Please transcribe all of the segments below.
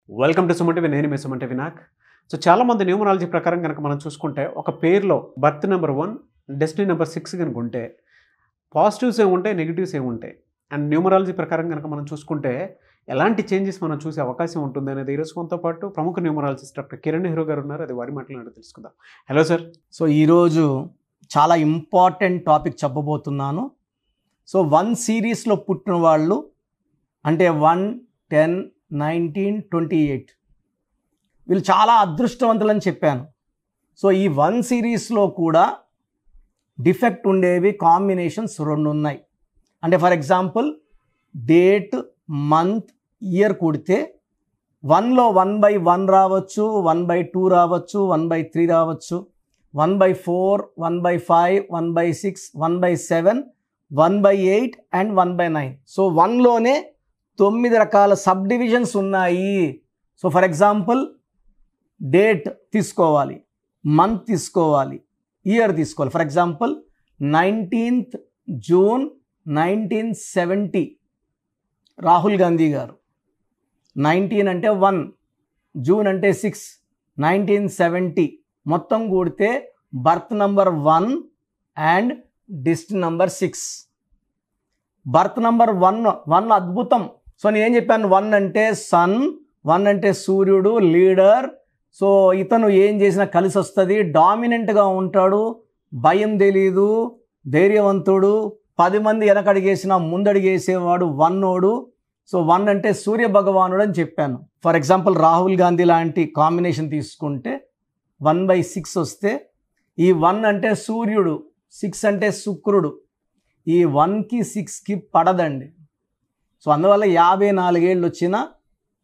Welcome to Suman TV. నేను మీ Suman TV Vinayak. So చాలామంది numerology ప్రకారం కనుక మనం చూసుకుంటే ఒక పేరులో బర్త్ నెంబర్ 1, డెస్టినీ నెంబర్ 6 కనుక ఉంటే పాజిటివ్స్ ఏముంటాయి, నెగిటివ్స్ ఏముంటాయి, అండ్ న్యూమరాలజీ ప్రకారం కనుక మనం చూసుకుంటే ఎలాంటి చేంజెస్ మనం చూసే అవకాశం ఉంటుంది అనేది ఈరోజు మనతో పాటు ప్రముఖ న్యూమరాలజిస్ట్ డాక్టర్ కిరణ్ నెహ్రూ గారు ఉన్నారు. అది వారి మాటలు తెలుసుకుందాం. Hello sir. సో ఈరోజు చాలా ఇంపార్టెంట్ టాపిక్ చెప్పబోతున్నాను. సో 1 సిరీస్లో పుట్టిన వాళ్ళు అంటే 1, 10, 19, 28 వీళ్ళు చాలా అదృష్టవంతులని చెప్పాను. సో ఈ 1 సిరీస్లో కూడా డిఫెక్ట్ ఉండేవి కాంబినేషన్స్ 2 ఉన్నాయి. అంటే for example date, month, year కూడితే 1లో 1/1 రావచ్చు, 1/2 రావచ్చు, 1/3 రావచ్చు, 1/4, 1/5, 1/6, 1/7, 1/8 అండ్ 1/9. సో 1లోనే 9 రకాల సబ్ డివిజన్స్ ఉన్నాయి. సో ఫర్ ఎగ్జాంపుల్ డేట్ తీసుకోవాలి, మంత్ తీసుకోవాలి, ఇయర్ తీసుకోవాలి. For example 19th June 1970 Rahul Gandhi గారు. 19 అంటే 1, జూన్ అంటే 6, 1970 మొత్తం కూడితే birth number 1 and destiny number 6. Birth number 1 అద్భుతం. సో నేనేం చెప్పాను, 1 అంటే సన్, 1 అంటే సూర్యుడు, లీడర్. సో ఇతను ఏం చేసినా కలిసి వస్తుంది, డామినెంట్గా ఉంటాడు, భయం తెలీదు, ధైర్యవంతుడు, 10 మంది వెనకడిగేసినా ముందడిగేసేవాడు 1. సో 1 అంటే సూర్య భగవానుడు అని చెప్పాను. ఫర్ ఎగ్జాంపుల్ రాహుల్ గాంధీ లాంటి కాంబినేషన్ తీసుకుంటే 1/6 వస్తే ఈ 1 అంటే సూర్యుడు, 6 అంటే శుక్రుడు. ఈ 1కి 6కి పడదండి. సో అందువల్ల 54 ఏళ్ళు వచ్చినా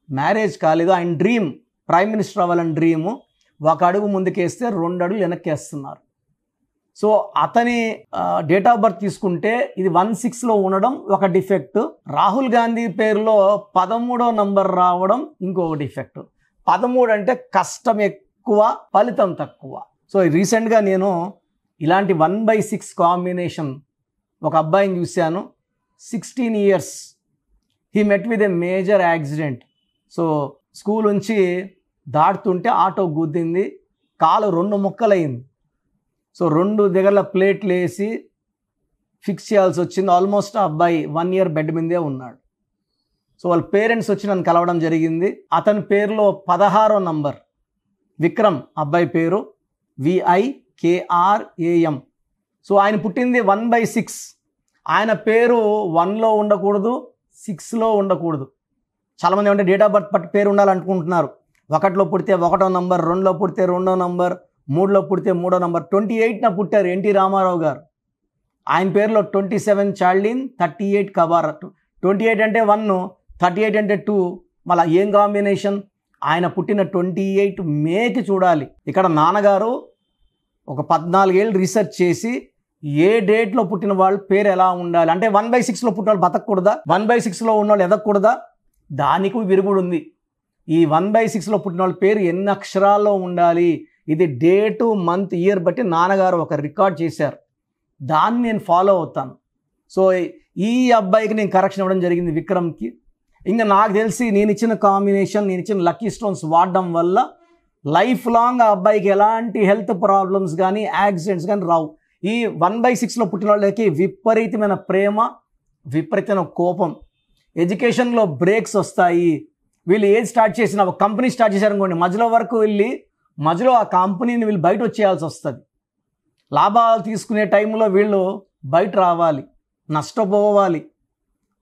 మ్యారేజ్ కాలేదు. ఆయన డ్రీమ్ ప్రైమ్ మినిస్టర్ అవ్వాలని డ్రీము. 1 అడుగు ముందుకేస్తే 2 అడుగులు వెనక్కేస్తున్నారు. సో అతని డేట్ ఆఫ్ బర్త్ తీసుకుంటే ఇది 16లో ఉండడం ఒక డిఫెక్ట్. రాహుల్ గాంధీ పేరులో 13వ నంబర్ రావడం ఇంకొక డిఫెక్ట్. 13 అంటే కష్టం ఎక్కువ, ఫలితం తక్కువ. సో రీసెంట్గా నేను ఇలాంటి 1/6 కాంబినేషన్ ఒక అబ్బాయిని చూశాను. 16 years. He met with a major accident. So school నుంచి దాటుతుంటే ఆటో గుద్దింది, కాలు 2 ముక్కలైంది. సో 2 దగ్గర ప్లేట్లు వేసి ఫిక్స్ చేయాల్సి వచ్చింది. ఆల్మోస్ట్ ఆ అబ్బాయి 1 year బెడ్ మీదే ఉన్నాడు. సో వాళ్ళ పేరెంట్స్ వచ్చి నన్ను కలవడం జరిగింది. అతని పేరులో 16వ నంబర్ విక్రమ్, అబ్బాయి పేరు VIKRAM. సో ఆయన పుట్టింది 1/6. ఆయన పేరు 1లో ఉండకూడదు, 6లో ఉండకూడదు. చాలామంది ఏమంటే డేట్ ఆఫ్ బర్త్ పేరు ఉండాలనుకుంటున్నారు. 1లో పుడితే 1వ నంబర్, 2లో పుడితే 2వ నంబర్, 3లో పుడితే 3వ నంబర్. 28న పుట్టారు ఎన్టీ రామారావు గారు. ఆయన పేరులో 27 చార్లిన్, 38 కబార్. 28 అంటే 1, 38 అంటే 2. మళ్ళీ ఏం కాంబినేషన్. ఆయన పుట్టిన 28 మేకి చూడాలి. ఇక్కడ నాన్నగారు ఒక 14 ఏళ్ళు రీసెర్చ్ చేసి ఏ డేట్లో పుట్టిన వాళ్ళు పేరు ఎలా ఉండాలి అంటే 1/6లో పుట్టిన వాళ్ళు బతకూడదా, 1/6లో ఉన్న వాళ్ళు ఎదగకూడదా, దానికి విరుగుడు ఉంది. ఈ 1/6లో పుట్టిన వాళ్ళ పేరు ఎన్ని అక్షరాల్లో ఉండాలి, ఇది డేటు, మంత్, ఇయర్ బట్టి నాన్నగారు ఒక రికార్డ్ చేశారు. దాన్ని నేను ఫాలో అవుతాను. సో ఈ అబ్బాయికి నేను కరెక్షన్ ఇవ్వడం జరిగింది, విక్రమ్కి. ఇంకా నాకు తెలిసి నేను ఇచ్చిన కాంబినేషన్, నేను ఇచ్చిన లక్కీ స్టోన్స్ వాడడం వల్ల లైఫ్ లాంగ్ ఆ అబ్బాయికి ఎలాంటి హెల్త్ ప్రాబ్లమ్స్ కానీ యాక్సిడెంట్స్ కానీ రావు. ఈ 1/6లో పుట్టిన వాళ్ళకి విపరీతమైన ప్రేమ, విపరీతమైన కోపం, ఎడ్యుకేషన్లో బ్రేక్స్ వస్తాయి. వీళ్ళు ఏది స్టార్ట్ చేసినా, ఒక కంపెనీ స్టార్ట్ చేశారనుకోండి, మధ్యలో వరకు వెళ్ళి మధ్యలో ఆ కంపెనీని వీళ్ళు బయట వచ్చేయాల్సి వస్తుంది. లాభాలు తీసుకునే టైంలో వీళ్ళు బయట రావాలి, నష్టపోవాలి.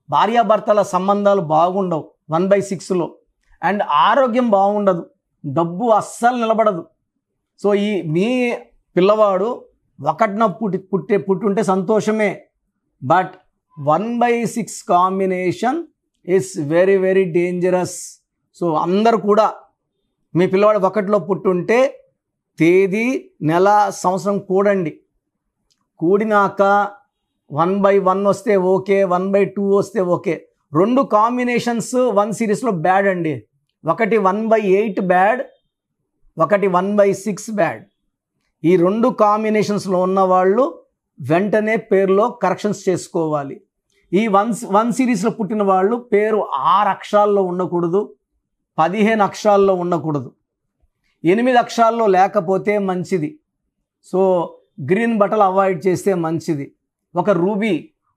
భార్యాభర్తల సంబంధాలు బాగుండవు 1/6లో. అండ్ ఆరోగ్యం బాగుండదు, డబ్బు అస్సలు నిలబడదు. సో ఈ మీ పిల్లవాడు 1న పుట్టుంటే సంతోషమే, but 1/6 combination is very very dangerous. So అందరూ కూడా మీ పిల్లవాడు 1లో పుట్టుంటే తేదీ, నెల, సంవత్సరం కూడండి. కూడినాక 1/1 వస్తే ఓకే, 1/2 వస్తే ఓకే. 2 కాంబినేషన్స్ 1 సిరీస్లో బ్యాడ్ అండి. ఒకటి 1/8 బ్యాడ్, ఒకటి 1/6 బ్యాడ్. ఈ 2 కాంబినేషన్స్లో ఉన్నవాళ్ళు వెంటనే పేరులో కరెక్షన్స్ చేసుకోవాలి. ఈ 1 సిరీస్లో పుట్టిన వాళ్ళు పేరు 6 అక్షరాల్లో ఉండకూడదు, 15 అక్షరాల్లో ఉండకూడదు, 8 అక్షరాల్లో లేకపోతే మంచిది. సో గ్రీన్ బట్టలు అవాయిడ్ చేస్తే మంచిది. ఒక రూబీ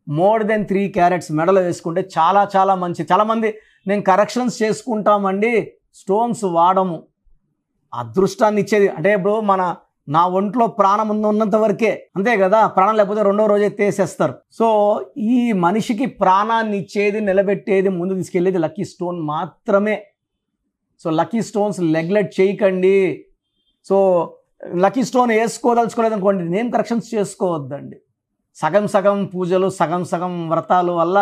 మోర్ దెన్ 3 క్యారెట్స్ మెడలో వేసుకుంటే చాలా చాలా మంచిది. చాలామంది నేను కరెక్షన్స్ చేసుకుంటామండి, స్టోన్స్ వాడము. అదృష్టాన్ని ఇచ్చేది అంటే ఇప్పుడు నా ఒంట్లో ప్రాణం ఉన్నంత వరకే, అంతే కదా. ప్రాణం లేకపోతే రెండో రోజే తీసేస్తారు. సో ఈ మనిషికి ప్రాణాన్ని ఇచ్చేది, నిలబెట్టేది, ముందు తీసుకెళ్ళేది లక్కీ స్టోన్ మాత్రమే. సో లక్కీ స్టోన్స్ నెగ్లెక్ట్ చేయకండి. సో లక్కీ స్టోన్ వేసుకోదలుచుకోలేదు అనుకోండి, నేమ్ కరెక్షన్స్ చేసుకోవద్దండి. సగం సగం పూజలు, సగం సగం వ్రతాలు వల్ల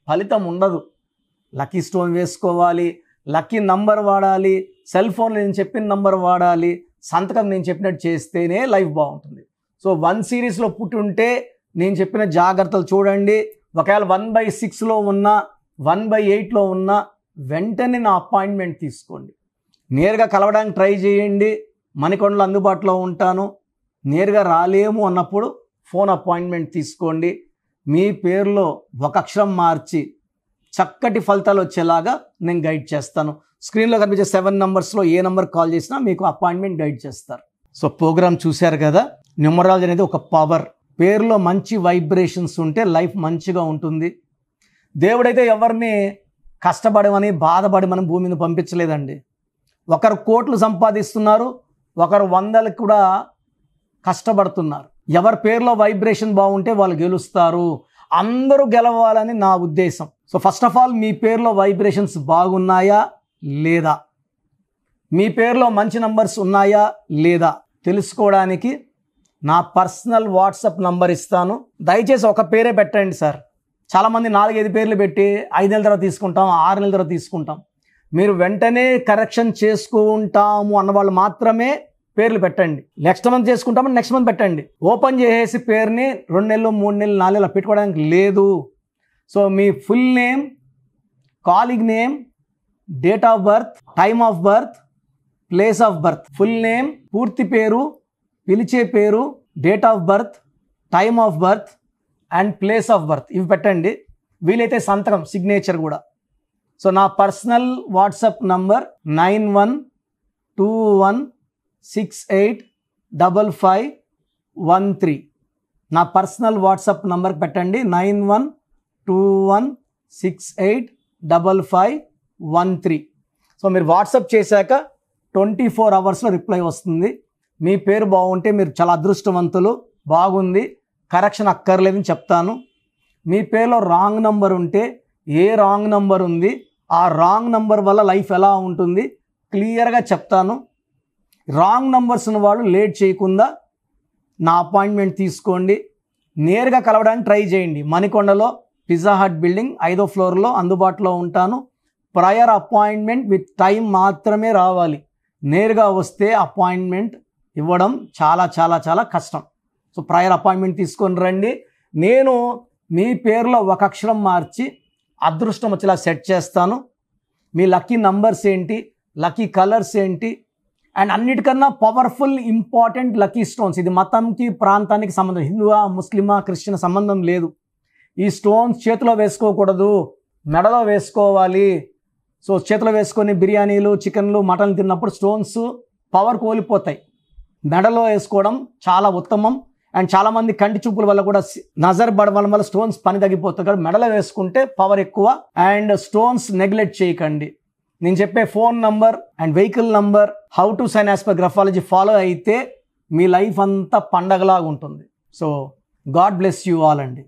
ఫలితం ఉండదు. లక్కీ స్టోన్ వేసుకోవాలి, లక్కీ నంబర్ వాడాలి, సెల్ ఫోన్లో నేను చెప్పిన నంబర్ వాడాలి, సంతకం నేను చెప్పినట్టు చేస్తేనే లైఫ్ బాగుంటుంది. సో 1 సిరీస్లో పుట్టి ఉంటే నేను చెప్పిన జాగ్రత్తలు చూడండి. ఒకవేళ 1/6లో ఉన్నా 1/8లో ఉన్నా వెంటనే నా అపాయింట్మెంట్ తీసుకోండి. నేరుగా కలవడానికి ట్రై చేయండి. మణికొండలో అందుబాటులో ఉంటాను. నేరుగా రాలేము అన్నప్పుడు ఫోన్ అపాయింట్మెంట్ తీసుకోండి. మీ పేరులో ఒక అక్షరం మార్చి చక్కటి ఫలితాలు వచ్చేలాగా నేను గైడ్ చేస్తాను. స్క్రీన్లో కనిపించే 7 నంబర్స్లో ఏ నెంబర్ కాల్ చేసినా మీకు అపాయింట్మెంట్ గైడ్ చేస్తారు. సో ప్రోగ్రామ్ చూశారు కదా. న్యూమరాలజీ అనేది ఒక పవర్. పేరులో మంచి వైబ్రేషన్స్ ఉంటే లైఫ్ మంచిగా ఉంటుంది. దేవుడైతే ఎవరిని కష్టపడమని బాధపడమని భూమి మీద పంపించలేదండి. ఒకరు కోట్లు సంపాదిస్తున్నారు, ఒకరు 100లకు కూడా కష్టపడుతున్నారు. ఎవరి పేరులో వైబ్రేషన్ బాగుంటే వాళ్ళు గెలుస్తారు. అందరూ గెలవాలని నా ఉద్దేశం. సో ఫస్ట్ ఆఫ్ ఆల్ మీ పేరులో వైబ్రేషన్స్ బాగున్నాయా లేదా, మీ పేరులో మంచి నంబర్స్ ఉన్నాయా లేదా తెలుసుకోవడానికి నా పర్సనల్ వాట్సాప్ నంబర్ ఇస్తాను. దయచేసి ఒక పేరే పెట్టండి సార్. చాలామంది 4-5 పేర్లు పెట్టి 5 నెలల తర్వాత తీసుకుంటాం, 6 నెలల తర్వాత తీసుకుంటాం. మీరు వెంటనే కరెక్షన్ చేసుకుంటాము అన్నవాళ్ళు మాత్రమే పేర్లు పెట్టండి. నెక్స్ట్ మంత్ చేసుకుంటామని నెక్స్ట్ మంత్ పెట్టండి. ఓపెన్ చేసేసి పేరుని 2 నెలలు 3 నెలలు 4 నెలలు పెట్టుకోవడానికి లేదు. So me full name, calling name, date of birth, time of birth, place of birth, full name, పూర్తి పేరు, పిలిచే పేరు, date of birth, time of birth and place of birth ఇవి పెట్టండి. వీలైతే సంతకం, సిగ్నేచర్ కూడా. సో నా పర్సనల్ వాట్సాప్ నంబర్ 9121685513. నా పర్సనల్ వాట్సాప్ నంబర్ పెట్టండి 9121685513. సో మీరు వాట్సాప్ చేశాక 24 అవర్స్లో రిప్లై వస్తుంది. మీ పేరు బాగుంటే మీరు చాలా అదృష్టవంతులు. బాగుంది, కరెక్షన్ అక్కర్లేదని చెప్తాను. మీ పేరులో రాంగ్ నంబర్ ఉంటే ఏ రాంగ్ నంబర్ ఉంది, ఆ రాంగ్ నంబర్ వల్ల లైఫ్ ఎలా ఉంటుంది క్లియర్గా చెప్తాను. రాంగ్ నంబర్స్ ఉన్న వాళ్ళు లేట్ చేయకుండా నా అపాయింట్మెంట్ తీసుకోండి. నేరుగా కలవడానికి ట్రై చేయండి. మణికొండలో పిజ్జా హట్ బిల్డింగ్ 5వ ఫ్లోర్లో అందుబాటులో ఉంటాను. ప్రయర్ అపాయింట్మెంట్ విత్ టైం మాత్రమే రావాలి. నేరుగా వస్తే అపాయింట్మెంట్ ఇవ్వడం చాలా చాలా చాలా కష్టం. సో ప్రయర్ అపాయింట్మెంట్ తీసుకొని రండి. నేను మీ పేరులో ఒక అక్షరం మార్చి అదృష్టం వచ్చేలా సెట్ చేస్తాను. మీ లక్కీ నంబర్స్ ఏంటి, లక్కీ కలర్స్ ఏంటి, అండ్ అన్నిటికన్నా పవర్ఫుల్ ఇంపార్టెంట్ లక్కీ స్టోన్స్. ఇది మతంకి ప్రాంతానికి సంబంధం, హిందువా ముస్లిమా క్రిస్టియన్ సంబంధం లేదు. ఈ స్టోన్స్ చేతిలో వేసుకోకూడదు, మెడలో వేసుకోవాలి. సో చేతిలో వేసుకొని బిర్యానీలు, చికెన్లు, మటన్లు తిన్నప్పుడు స్టోన్స్ పవర్ కోల్పోతాయి. మెడలో వేసుకోవడం చాలా ఉత్తమం. అండ్ చాలామంది కంటి చూపుల వల్ల కూడా నజర్ పడడం వల్ల స్టోన్స్ పని తగ్గిపోతుంది. కానీ మెడలో వేసుకుంటే పవర్ ఎక్కువ. అండ్ స్టోన్స్ నెగ్లెక్ట్ చేయకండి. నేను చెప్పే phone number and vehicle number, how to sign as per graphology follow అయితే మీ లైఫ్ అంతా పండగలాగా ఉంటుంది. So God bless you all అండి.